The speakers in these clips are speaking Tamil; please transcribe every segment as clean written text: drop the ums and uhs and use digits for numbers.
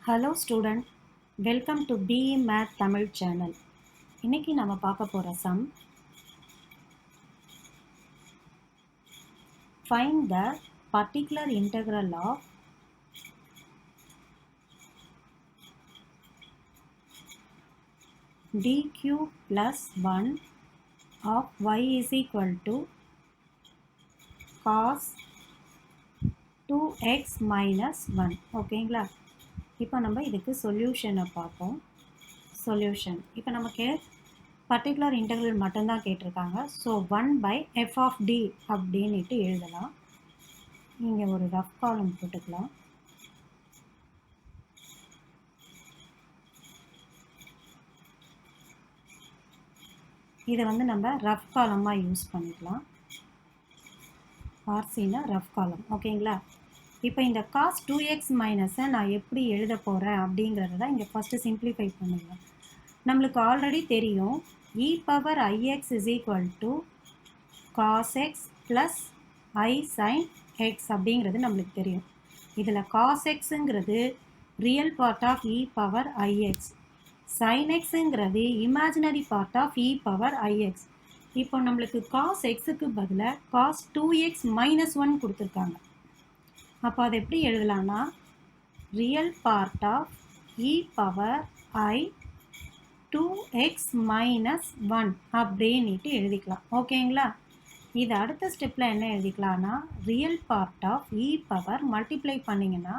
Hello student, welcome to BE Math Tamil channel. இன்னைக்கு நம்ம பார்க்க போற sum find the particular integral of dq plus 1 of y is equal to cos 2x minus 1. ஓகேங்களா? இப்போ நம்ம இதுக்கு சொல்யூஷனை பார்ப்போம். சொல்யூஷன் இப்போ நமக்கு பர்டிகுலர் இன்டெக்ரல் மட்டும்தான் கேட்டிருக்காங்க. So 1 by f of d அப்படின்ட்டு எழுதலாம். இங்கே ஒரு ரஃப் காலம் போட்டுக்கலாம். இதை வந்து நம்ம ரஃப் காலமாக யூஸ் பண்ணிக்கலாம். ஆர்சினா ரஃப் காலம். ஓகேங்களா? இப்போ இந்த காஸ் 2x மைனஸை நான் எப்படி எழுத போகிறேன் அப்படிங்கிறத தான் இங்கே ஃபஸ்ட்டு சிம்பிளிஃபை பண்ணிடலாம். நம்மளுக்கு ஆல்ரெடி தெரியும் e power ix is equal to cos x plus i sine x அப்படிங்கிறது நம்மளுக்கு தெரியும். இதில் காஸ் எக்ஸுங்கிறது real part of e power i x, sine எக்ஸுங்கிறது imaginary part of e power i x. இப்போ நம்மளுக்கு காஸ் எக்ஸுக்கு பதிலாக காஸ் 2x மைனஸ் 1 கொடுத்துருக்காங்க. அப்போ அதை எப்படி எழுதலாம்னா real part of e power i 2x minus 1 அப்படின்ட்டு எழுதிக்கலாம். ஓகேங்களா? இது அடுத்த ஸ்டெப்பில் என்ன எழுதிக்கலாம்னா real part of e power multiply பண்ணிங்கன்னா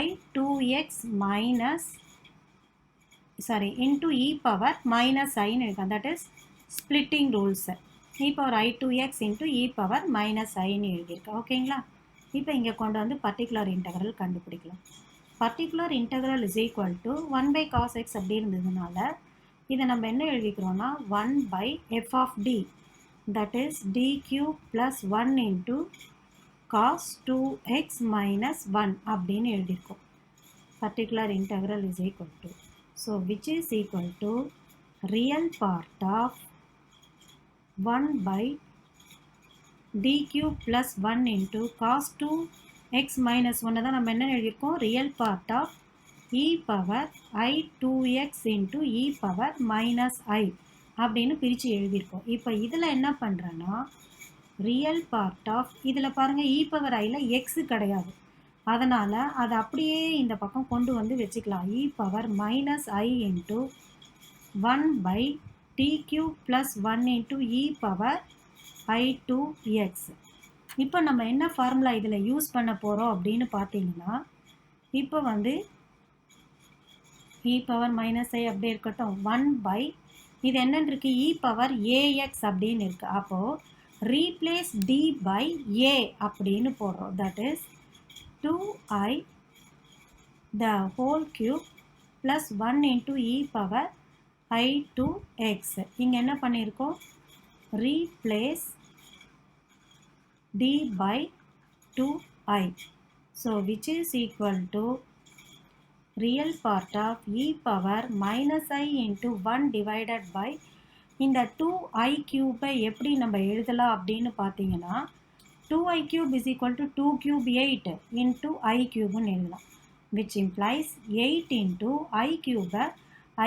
i 2x minus into e power minus ஐன்னு எழுதலாம். That is splitting rules. E power i 2x into e power minus ஐன்னு எழுதியிருக்கேன். ஓகேங்களா? இப்போ இங்கே கொண்டு வந்து பர்டிகுலர் இன்டெக்ரல் கண்டுபிடிக்கலாம். Particular integral is equal to 1 by cos x அப்படி இருந்ததுனால இதை நம்ம என்ன எழுதிக்கிறோன்னா 1 by f of D that is D Q plus 1 into cos 2x minus 1 அப்படின்னு எழுதியிருக்கோம். Particular integral is equal to so which is equal to real part of 1 by dq plus 1 into cos 2x minus 1 தான் நம்ம என்ன எழுதியிருக்கோம் real part of e power i 2x into e power minus i அப்படின்னு பிரித்து எழுதியிருக்கோம். இப்போ இதில் என்ன பண்ணுறேன்னா ரியல் பார்ட் ஆஃப் இதில் பாருங்கள் e பவர் iல x கிடையாது, அதனால் அதை அப்படியே இந்த பக்கம் கொண்டு வந்து வச்சுக்கலாம். e power minus i into 1 by dq plus 1 into e power i2x. இப்போ நம்ம என்ன ஃபார்முலா இதில் யூஸ் பண்ண போகிறோம் அப்படின்னு பார்த்தீங்கன்னா இப்போ வந்து இ பவர் மைனஸ் ஐ அப்படியே இருக்கட்டும் 1 பை இது என்னன்னு இருக்கு இ பவர் ஏஎக்ஸ் அப்படின்னு இருக்கு. அப்போது ரீப்ளேஸ் டி பை ஏ அப்படின்னு போடுறோம். That is 2i the whole cube plus 1 into e power i2x. இங்கே என்ன பண்ணியிருக்கோம் replace d by 2i. So which is equal to real part of e power minus i into 1 divided by இந்த 2i cube எப்படி நம்ம எழுதலாம் அப்படின்னு பார்த்தீங்கன்னா 2i cube is equal to 2 cube 8 into i cube எழுதலாம், which implies 8 into i cube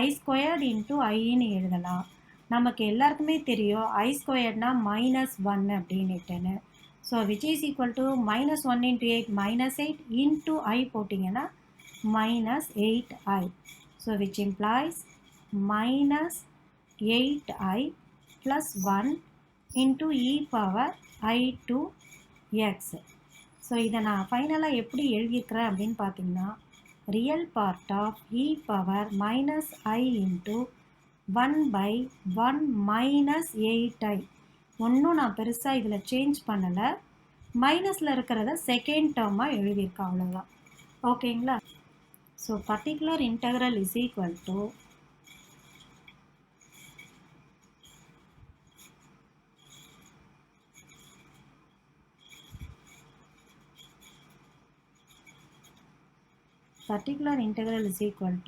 i squared into iன்னு எழுதலாம். நமக்கு எல்லாருக்குமே தெரியும் ஐ ஸ்கொயர்னா மைனஸ் 1 அப்படின்னுட்டுன்னு. So which is equal to minus 1 into 8 minus 8 into i போட்டிங்கன்னா minus 8i. So which implies minus 8i plus 1 into e power i2x. So இதை நான் ஃபைனலாக எப்படி எழுதியிருக்கிறேன் அப்படின்னு பார்த்தீங்கன்னா real part of e power minus i into 1 by 1 minus 8i. ஒன்றும் நான் பெருசாக இதில் சேஞ்ச் பண்ணலை, மைனஸில் இருக்கிறத செகண்ட் டேர்மாக எழுதியிருக்கேன், அவ்வளோதான். ஓகேங்களா? So particular integral is equal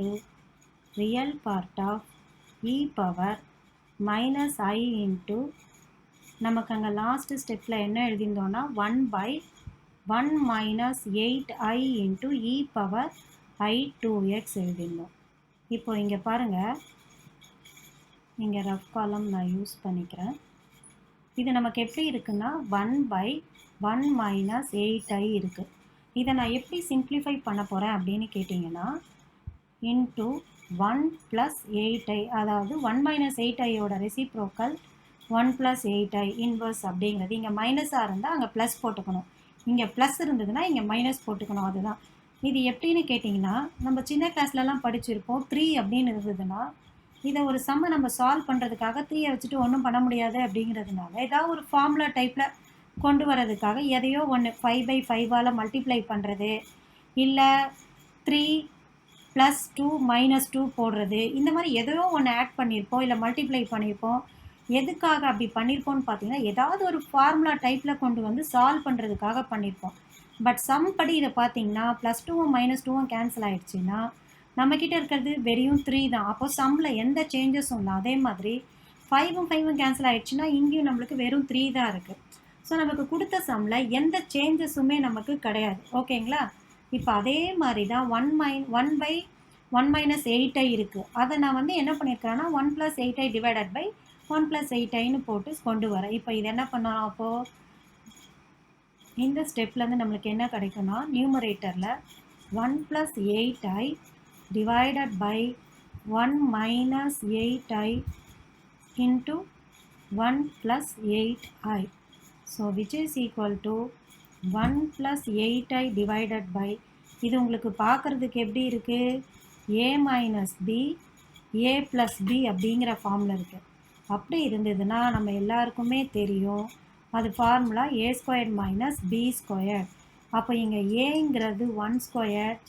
to real part of e power minus i into நமக்கு அங்கே லாஸ்ட் ஸ்டெப்பில் என்ன எழுதியிருந்தோன்னா 1 by 1 minus 8i into e power I 2x எழுதிடணும். இப்போ இங்கே பாருங்கள், இங்கே ரஃப் காலம் நான் யூஸ் பண்ணிக்கிறேன். இது நமக்கு எப்படி இருக்குன்னா 1/1 மைனஸ் 8i இருக்குது. இதை நான் எப்படி சிம்ப்ளிஃபை பண்ண போகிறேன் அப்படின்னு கேட்டிங்கன்னா, இன்ட்டு 1 ப்ளஸ் 8i, அதாவது 1 மைனஸ் 8iயோட ரெசிப்ரோக்கல் 1 ப்ளஸ் 8i இன்வர்ஸ் அப்படிங்கிறது. இங்கே மைனஸாக இருந்தால் அங்கே ப்ளஸ் போட்டுக்கணும், இங்கே ப்ளஸ் இருந்ததுன்னா இங்கே மைனஸ் போட்டுக்கணும். அதுதான் இது. எப்படின்னு கேட்டிங்கன்னா, நம்ம சின்ன கிளாஸ்லலாம் படிச்சிருப்போம் 3 அப்படின்னு இருந்ததுன்னா இதை ஒரு சம்மை நம்ம சால்வ் பண்ணுறதுக்காக 3ஐ வச்சுட்டு ஒன்றும் பண்ண முடியாது அப்படிங்கிறதுனால ஏதாவது ஒரு ஃபார்முலா டைப்பில் கொண்டு வரதுக்காக எதையோ ஒன்று 5/5ஆல் மல்டிப்ளை பண்ணுறது, இல்லை 3 + 2 - 2 போடுறது, இந்த மாதிரி எதையோ ஒன்று ஆட் பண்ணியிருப்போம், இல்லை மல்டிப்ளை பண்ணியிருப்போம். எதுக்காக அப்படி பண்ணியிருப்போம்னு பார்த்தீங்கன்னா, ஏதாவது ஒரு ஃபார்முலா டைப்பில் கொண்டு வந்து சால்வ் பண்ணுறதுக்காக பண்ணியிருப்போம். பட் சம் படி இதை பார்த்தீங்கன்னா +2ம் -2ம் கேன்சல் ஆகிடுச்சின்னா நம்மக்கிட்ட இருக்கிறது வெறும் 3 தான். அப்போது சம்மில் எந்த சேஞ்சஸும் இல்லை. அதே மாதிரி 5ம் 5ம் கேன்சல் ஆகிடுச்சுன்னா இங்கேயும் நம்மளுக்கு வெறும் 3 தான் இருக்குது. ஸோ நமக்கு கொடுத்த சம்மில் எந்த சேஞ்சஸுமே நமக்கு கிடையாது. ஓகேங்களா? இப்போ அதே மாதிரி தான் 1/1 - 8i இருக்குது. அதை நான் வந்து என்ன பண்ணியிருக்கேன்னா 1 + 8i டிவைடட் பை 1 + 8iன்னு போட்டு கொண்டு வரேன். இப்போ இது என்ன பண்ணலாம், அப்போது இந்த ஸ்டெப்லேருந்து நம்மளுக்கு என்ன கிடைக்கும்னா, நியூமரேட்டரில் 1 + 8i divided by 1 minus 8i into 1 plus 8i. So which is equal to 1 plus 8i divided by, இது உங்களுக்கு பார்க்குறதுக்கு எப்படி இருக்குது, a minus b a plus b அப்படிங்கிற ஃபார்மில் இருக்குது. அப்படி இருந்ததுன்னா நம்ம எல்லாருக்குமே தெரியும் அது ஃபார்முலா a² minus b². அப்போ இங்கே ஏங்கிறது 1²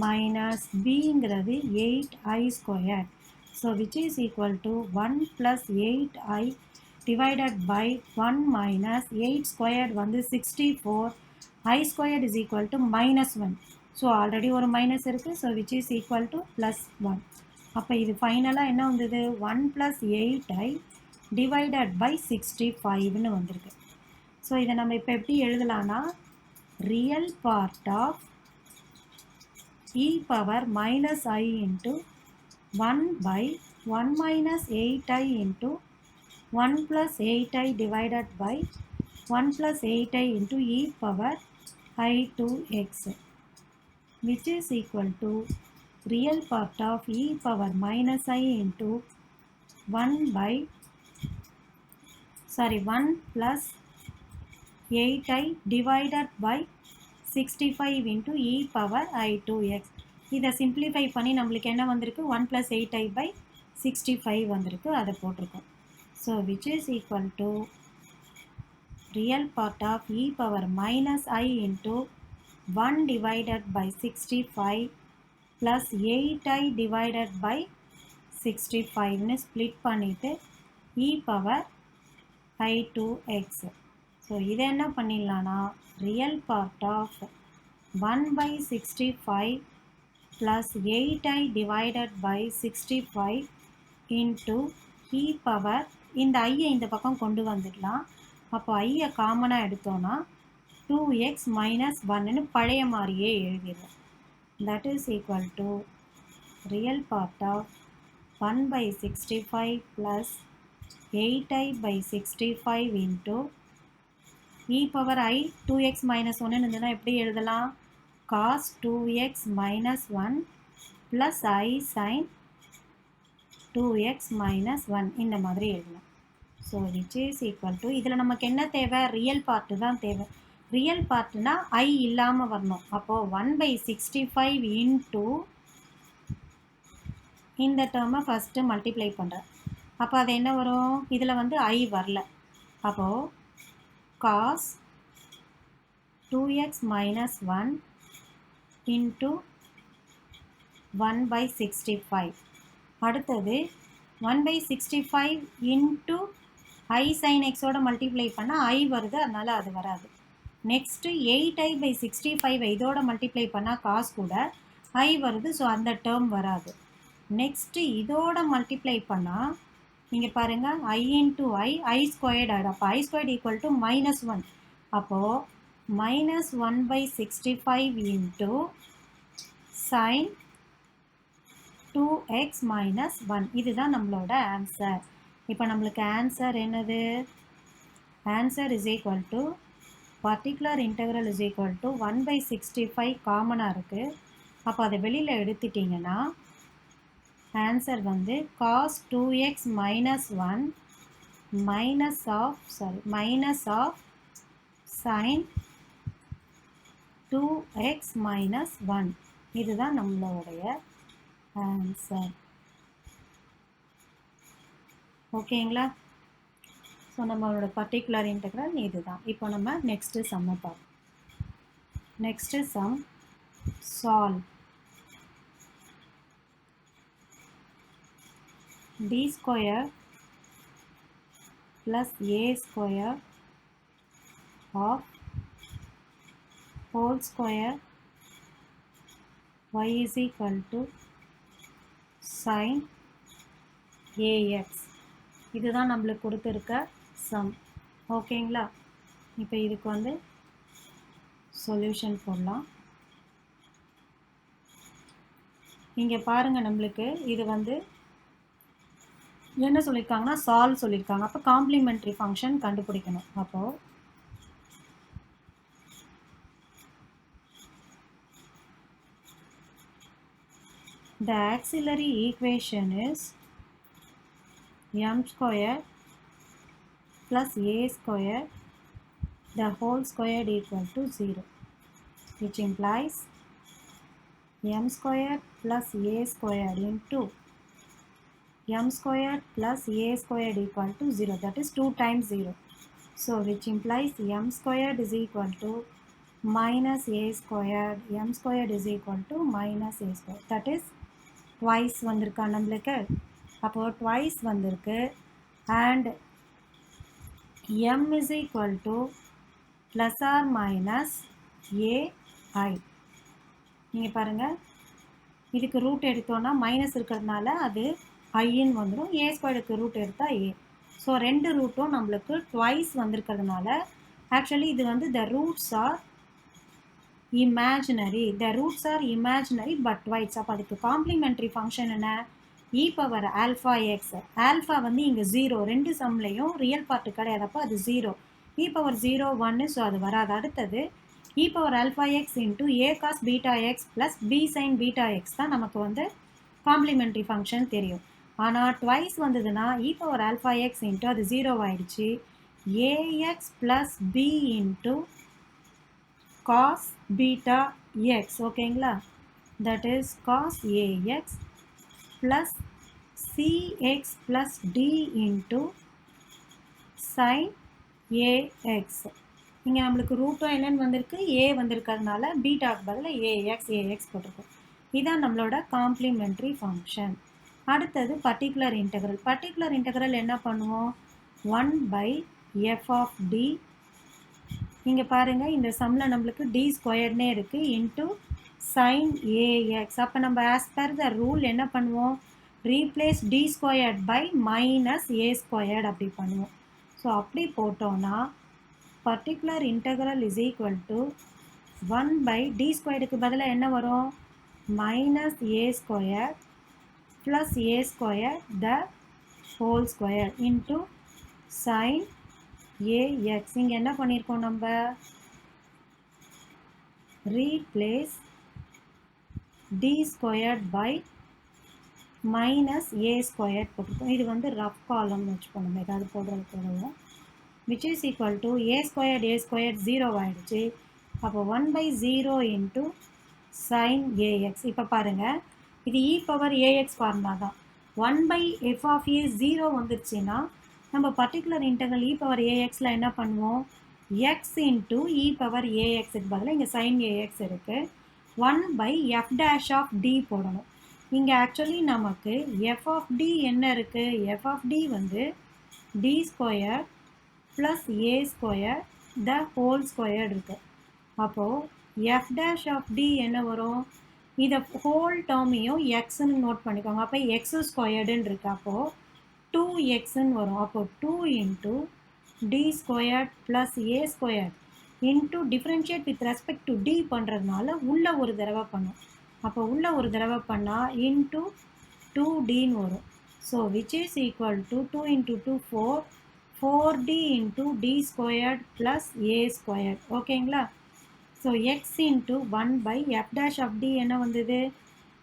minus bங்கிறது 8i². So which is equal to 1 plus 8i divided by 1 minus 8² வந்து 64, i² is equal to -1. So already ஒரு மைனஸ் இருக்குது. So which is equal to +1. அப்போ இது ஃபைனலாக என்ன வந்தது, 1 plus 8i divided by 65ன்னு வந்திருக்கு. ஸோ இதை நம்ம இப்போ எப்படி எழுதலான்னா, real part of e power minus I into 1/1 minus 8i into 1 plus 8i divided by 1 plus 8i into e power i2x, which is equal to real part of e power minus I into 1 plus 8i divided by 65 into e power i2x. இதை சிம்பிளிஃபை பண்ணி நம்மளுக்கு என்ன வந்திருக்கு, 1 plus 8i by 65 வந்திருக்கு. அதை போட்டிருக்கோம். So which is equal to real part of e power minus I into 1 divided by 65 plus 8i divided by 65ன்னு ஸ்ப்ளிட் பண்ணிவிட்டு e power i2x. ஸோ இதை என்ன பண்ணிடலான்னா, real part of 1/65 plus 8i divided by 65 into e power, இந்த ஐயை இந்த பக்கம் கொண்டு வந்துடலாம். அப்போ ஐயை காமனாக எடுத்தோன்னா 2x minus 1ன்னு பழைய மாதிரியே எழுதிடுறோம். That is equal to real part of 1/65 plus 8i by 65 into e power i 2x minus 1 இருந்ததுன்னா எப்படி எழுதலாம், cos 2x minus 1 plus I sin 2x minus 1 இந்த மாதிரி எழுதலாம். So which is equal to, இதில் நமக்கு என்ன தேவை, ரியல் பார்ட்டு தான் தேவை. ரியல் பார்ட்டுனா I இல்லாமல் வரணும். அப்போது 1/65 into இந்த டேர்மை ஃபஸ்ட்டு மல்டிப்ளை பண்ணுறேன். அப்போ அது என்ன வரும், இதில் வந்து I வரல. அப்போது cos 2x minus 1 into 1/65. அடுத்தது 1/65 into I sin xோட மல்டிப்ளை பண்ணால் I வருது, அதனால் அது வராது. நெக்ஸ்ட்டு 8i by 65 இதோட மல்டிப்ளை பண்ணால் cos கூட I வருது, ஸோ அந்த டேர்ம் வராது. நெக்ஸ்ட்டு இதோட மல்டிப்ளை பண்ணால் இங்கே பாருங்கள் I into I ஸ்கொயர்ட் ஆகிடும். அப்போ I² equal to -1. அப்போது -1/65 into sin 2x minus 1. இதுதான் நம்மளோட ஆன்சர். இப்போ நம்மளுக்கு ஆன்சர் என்னது? Answer is equal to particular integral is equal to 1/65 காமனாக இருக்குது. அப்போ அதை வெளியில் எடுத்துட்டிங்கன்னா ஆன்சர் வந்து cos 2x minus 1 minus of sin 2x minus 1. இதுதான் நம்மளுடைய ஆன்சர். ஓகேங்களா? ஸோ நம்மளோட பர்டிகுலர் இன்டெக்ரல் இதுதான். இப்போ நம்ம நெக்ஸ்ட்டு சம்மை பார்ப்போம். Next some solve. d square plus a square of whole square y is equal to sin ax. இதுதான் நம்மளுக்கு கொடுத்துருக்க சம். ஓகேங்களா? இப்போ இதுக்கு வந்து சொல்யூஷன் போடலாம். இங்கே பாருங்கள், நம்மளுக்கு இது வந்து என்ன சொல்லியிருக்காங்கன்னா சால்வ் சொல்லியிருக்காங்க. அப்போ காம்ப்ளிமெண்ட்ரி ஃபங்க்ஷன் கண்டுபிடிக்கணும். அப்போது the auxiliary equation is m square plus a square the whole squared equal to 0, which implies m square plus a squared into m squared plus a squared equal to 0, that is 2 times 0. So which implies m squared is equal to minus a squared, m squared is equal to minus a squared, that is twice வந்திருக்கா நம்மளுக்கு. அப்போது twice வந்திருக்கு. and m is equal to plus or minus ai. நீங்கள் பாருங்கள், இதுக்கு ரூட் எடுத்தோன்னா மைனஸ் இருக்கிறதுனால அது ஐன்னு வந்துடும். ஏ ஸ்கொயருக்கு ரூட் எடுத்தால் ஏ. ஸோ ரெண்டு ரூட்டும் நம்மளுக்கு ட்வைஸ் வந்திருக்கிறதுனால ஆக்சுவலி இது வந்து the roots or imaginary. The roots or imaginary but twice. அப்போ அதுக்கு காம்ப்ளிமெண்ட்ரி ஃபங்க்ஷன் என்ன? இ பவர் ஆல்ஃபா எக்ஸ். ஆல்ஃபா வந்து இங்கே 0, ரெண்டு சம்லேயும் ரியல் பார்ட்டு கிடையாதப்போ அது 0. இ பவர் 0 1, ஸோ அது வராது. அடுத்தது e power alpha x into A cos beta x plus B sine beta x தான் நமக்கு வந்து காம்ப்ளிமெண்ட்ரி ஃபங்க்ஷன் தெரியும். ஆனால் ட்வைஸ் வந்ததுன்னா e power alpha x into அது 0 ஆகிடுச்சு. A x plus B into cos beta x. ஓகேங்களா? That is cos A x plus cx plus d into sin ax. இங்கே நம்மளுக்கு ரூட்டும் என்னன்னு வந்திருக்கு? ஏ வந்திருக்கிறதுனால பீட்டாக்கு பதிலாக ஏஎக்ஸ் போட்டிருக்கோம். இதுதான் நம்மளோட காம்ப்ளிமெண்ட்ரி ஃபங்க்ஷன். அடுத்தது பர்டிகுலர் இன்டெக்ரல். பர்டிகுலர் இன்டெக்ரல் என்ன பண்ணுவோம்? 1/f of d. இங்கே பாருங்கள், இந்த சம்மில் நம்மளுக்கு d ஸ்கொயர்னே இருக்குது இன்ட்டு sin ax. அப்போ நம்ம ஆஸ் பர் த ரூல் என்ன பண்ணுவோம்? Replace d squared by minus a squared அப்படி பண்ணுவோம். ஸோ அப்படி போட்டோன்னா particular integral is equal to 1/d ஸ்கொயர்டுக்கு பதிலாக என்ன வரும்? Minus a square plus a square the whole square into sin ax. இங்கே என்ன பண்ணியிருக்கோம் நம்ம? Replace d squared by minus a squared போட்டிருக்கோம். இது வந்து ரஃப் காலம்னு வச்சுக்கோங்க, நம்ம ஏதாவது போடுறது போடுவோம். Which is equal to a squared 0 ஆகிடுச்சு. அப்போ 1/0 இன்ட்டு சைன் ax. இப்போ பாருங்கள், இது இ பவர் ஏஎக்ஸ் ஃபார்முலா தான். 1/f of a 0 வந்துருச்சுன்னா நம்ம பர்டிகுலர் இன்டெக்ரல் இ பவர் ஏஎக்ஸில் என்ன பண்ணுவோம்? எக்ஸ் இன்ட்டு இ பவர் ஏஎக்ஸுக்கு பதிலாக இங்கே சைன் ஏஎக்ஸ் இருக்குது. 1/f dash of d போடணும். இங்கே ஆக்சுவலி நமக்கு f of d என்ன இருக்குது? f of d வந்து d square plus a square the whole square இருக்குது. அப்போது f dash of d என்ன வரும்? இதை ஹோல் டேர்மையும் எக்ஸ்ன்னு நோட் பண்ணிக்கோங்க. அப்போ எக்ஸ் ஸ்கொயர்டுன்னு இருக்குது. அப்போது 2xன்னு வரும். அப்போது 2 into d square plus a square into differentiate with respect to d பண்ணுறதுனால உள்ள ஒரு தடவை பண்ணும். அப்போ உள்ள ஒரு தடவை பண்ணால் இன்ட்டு 2Dன்னு வரும். So which is equal to 2 into 2 4 4D into D squared plus A squared. ஓகேங்களா? So x into 1 by f dash of D என்ன வந்தது?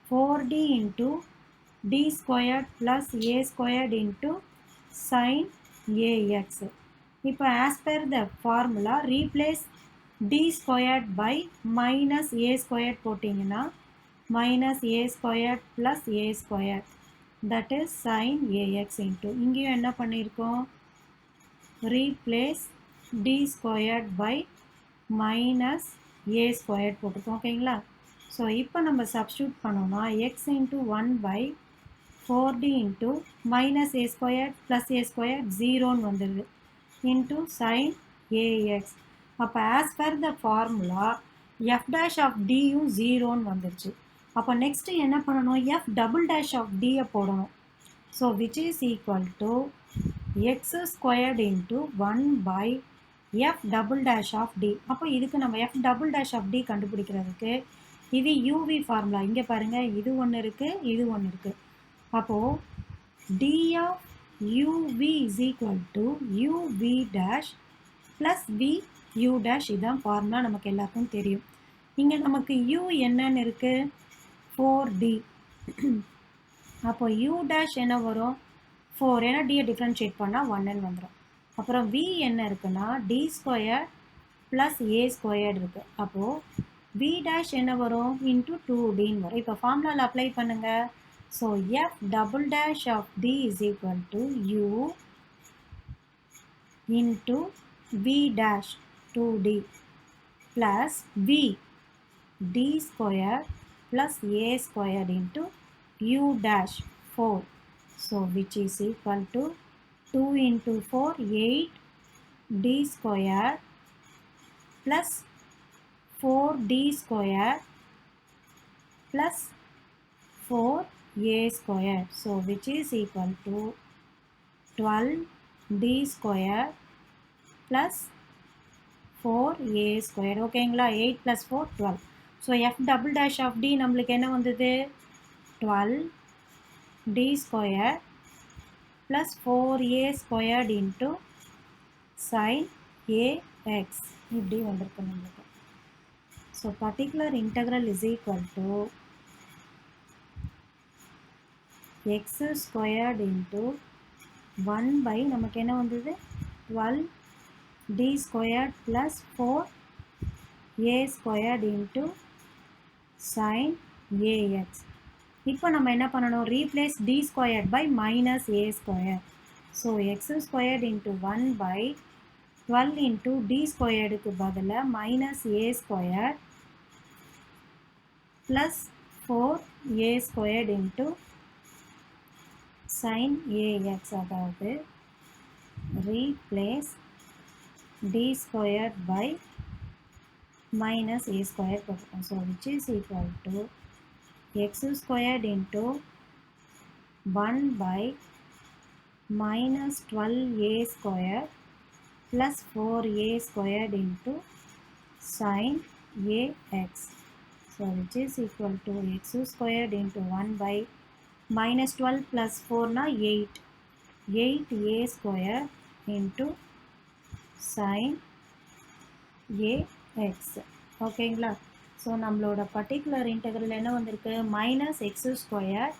4D into D squared plus A squared into sine AX. இப்போ as per the formula replace D squared by minus A squared போட்டிங்கன்னா minus A squared plus A squared that is sine AX into இங்கேயும் என்ன பண்ணியிருக்கோம்? Replace D squared by minus A squared போட்டிருக்கோம். ஓகேங்களா? ஸோ இப்போ நம்ம சப்ஸ்டியூட் பண்ணோம்னா x into 1 by 4D into minus A squared plus A squared 0ன்னு வந்துடுது இன்ட்டு சைன் AX. அப்போ as per the formula f dash of டியும் 0ன்னு வந்துடுச்சு. அப்போ நெக்ஸ்ட்டு என்ன பண்ணணும்? எஃப் டபுள் டேஷ் ஆஃப் டியை போடணும். So which is equal to x squared into 1 by f double dash of D. அப்போ இதுக்கு நம்ம F double dash of D கண்டுபிடிக்கிறதுக்கு இது யூவி ஃபார்முலா. இங்கே பாருங்கள், இது ஒன்று இருக்குது, இது ஒன்று இருக்குது. அப்போது D of UV is equal to UV dash plus V U dash. இதுதான் ஃபார்முலா, நமக்கு எல்லாருக்கும் தெரியும். இங்கே நமக்கு யூ என்னன்னு இருக்குது? 4D. அப்போ யூ டேஷ் என்ன வரும்? 4. ஏன்னா டியை டிஃப்ரென்ஷியேட் பண்ணால் 1ன்னு வந்துடும். அப்புறம் வி என்ன இருக்குன்னா D square plus A squared இருக்குது. அப்போது வி டேஷ் என்ன வரும்? இன்ட்டு 2Dன்னு வரும். இப்போ ஃபார்முலாவில் அப்ளை பண்ணுங்கள். So F double dash of D is equal to U into V dash 2D plus V D square plus A squared into U dash 4. So which is equal to 2 into 4 8 D squared plus 4D squared plus 4A squared. So which is equal to 12D squared plus 4A squared. ஓகேங்களா? 8 plus 4 12. So F double dash of D நம்மளுக்கு என்ன வந்தது? 12D square plus 4A squared into sine AX இப்படி வந்திருக்கு நம்மளுக்கு. So particular integral is equal to X squared into 1 by நமக்கு என்ன வந்தது? 12D squared plus 4A squared into sin AX. இப்போ நம்ம என்ன பண்ணணும்? Replace D squared by minus A square. So X squared into 1 by 12 into D ஸ்கொயர்டுக்கு பதிலாக minus A square plus 4A squared into sin AX. அதாவது replace D squared by minus A square போட்டுருக்கோம். So which is equal to x squared into 1 by minus 12A square plus 4A squared into sin AX. So which is equal to x squared into 1 by minus 12 plus 4 na 8. 8A square into sin AX. ஓகேங்களா? ஸோ நம்மளோட பர்டிகுலர் இன்டெக்ரல் என்ன வந்திருக்கு? மைனஸ் எக்ஸ் ஸ்கொயர்,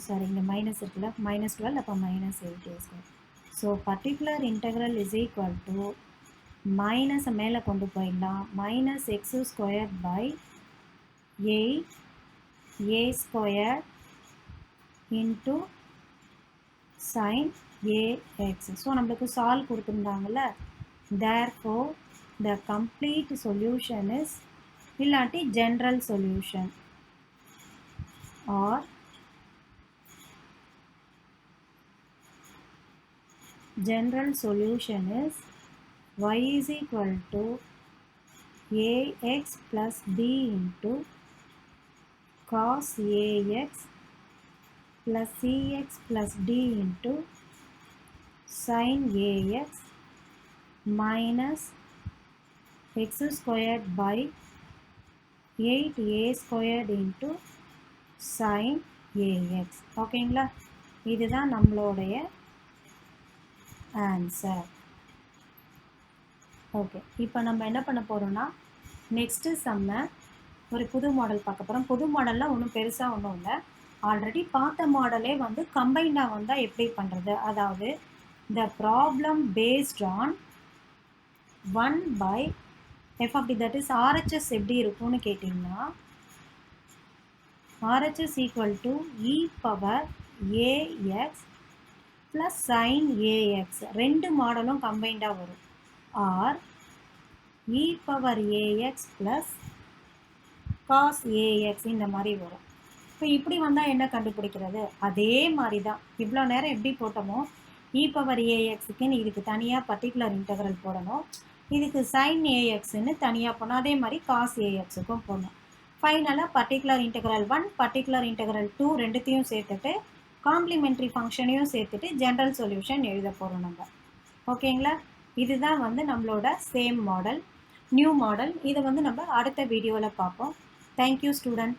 சாரி இங்கே மைனஸ் இருக்குல்ல, minus 12 அப்போ minus 8A square. So particular integral is equal to மைனஸை மேலே கொண்டு போயிடலாம். Minus X square by 8A square into sine AX. So நம்மளுக்கு சால்வ் கொடுத்துருந்தாங்கல்ல, therefore the complete solution is illati general solution or general solution is y is equal to ax plus b into cos ax plus cx plus d into sin ax minus x squared by 8a squared into sin ax. ஓகேங்களா, இதுதான் நம்மளுடைய ஆன்சர். ஓகே, இப்போ நம்ம என்ன பண்ண போகிறோம்னா நெக்ஸ்ட்டு சம்மை ஒரு புது மாடல் பார்க்க போகிறோம். புது மாடலில் ஒன்றும் பெருசாக ஒன்றும் இல்லை, ஆல்ரெடி பார்த்த மாடலே வந்து கம்பைண்டாக வந்தால் எப்படி பண்ணுறது, அதாவது the problem based on 1 by f of t, that is RHS எப்படி இருக்கும்னு கேட்டிங்கன்னா RHS equal to e power ax plus sin ax, ரெண்டு மாடலும் கம்பைண்டாக வரும், R e power ax plus cos ax இந்த மாதிரி வரும். இப்போ இப்படி வந்தால் என்ன கண்டுபிடிக்கிறது, அதே மாதிரி தான் இவ்வளோ நேரம் எப்படி போட்டோமோ e power axக்குன்னு இதுக்கு தனியாக பர்டிகுலர் இன்டெக்ரல் போடணும், இதுக்கு sin axன்னு தனியாக போடணும், அதே மாதிரி cos axக்கும் போடணும். ஃபைனலாக பர்டிகுலர் இன்டெக்ரல் 1 பர்டிகுலர் இன்டெக்ரல் 2 ரெண்டுத்தையும் சேர்த்துட்டு காம்ப்ளிமெண்ட்ரி ஃபங்க்ஷனையும் சேர்த்துட்டு ஜென்ரல் சொல்யூஷன் எழுத போகிறோம் நம்ம. ஓகேங்களா, இதுதான் வந்து நம்மளோட சேம் மாடல், நியூ மாடல். இதை வந்து நம்ம அடுத்த வீடியோவில் பார்ப்போம். Thank you student.